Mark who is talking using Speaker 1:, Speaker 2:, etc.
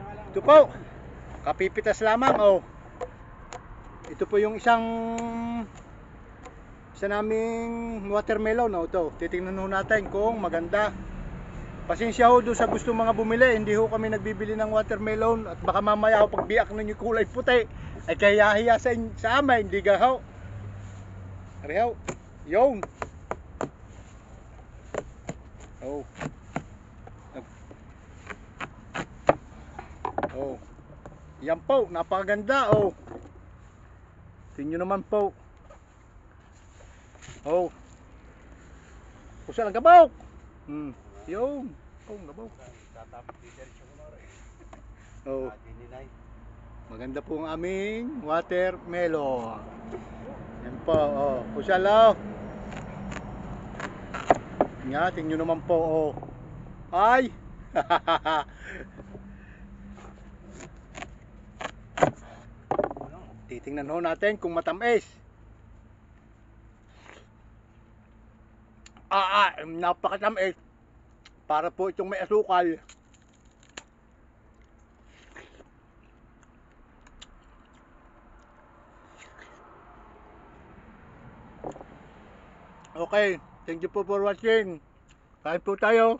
Speaker 1: Ito po, kapipitas lamang. Oh. Ito po yung isa naming watermelon. Oh, ito. Titingnan ho natin kung maganda. Pasensya ho doon sa gusto mga bumili. Hindi ho kami nagbibili ng watermelon. At baka mamaya ho pagbiak ninyo kulay puti ay kahiya sa amin. Hindi ga ho. Arihaw. Yung. Oh. Oh. Yan po, napakaganda. Oh. Tingnan naman po. Oh. Kusa lang gabaw. Yung. Oh, gabaw. Oh. Maganda po ang aming watermelon. Yan po. Oh. Kusa lang. Nga, tingnan naman po. Oh. Ay. Titingnan ho natin kung matamis. Napakatamis. Para po itong may asukal. Okay, thank you po for watching. Kain po tayo.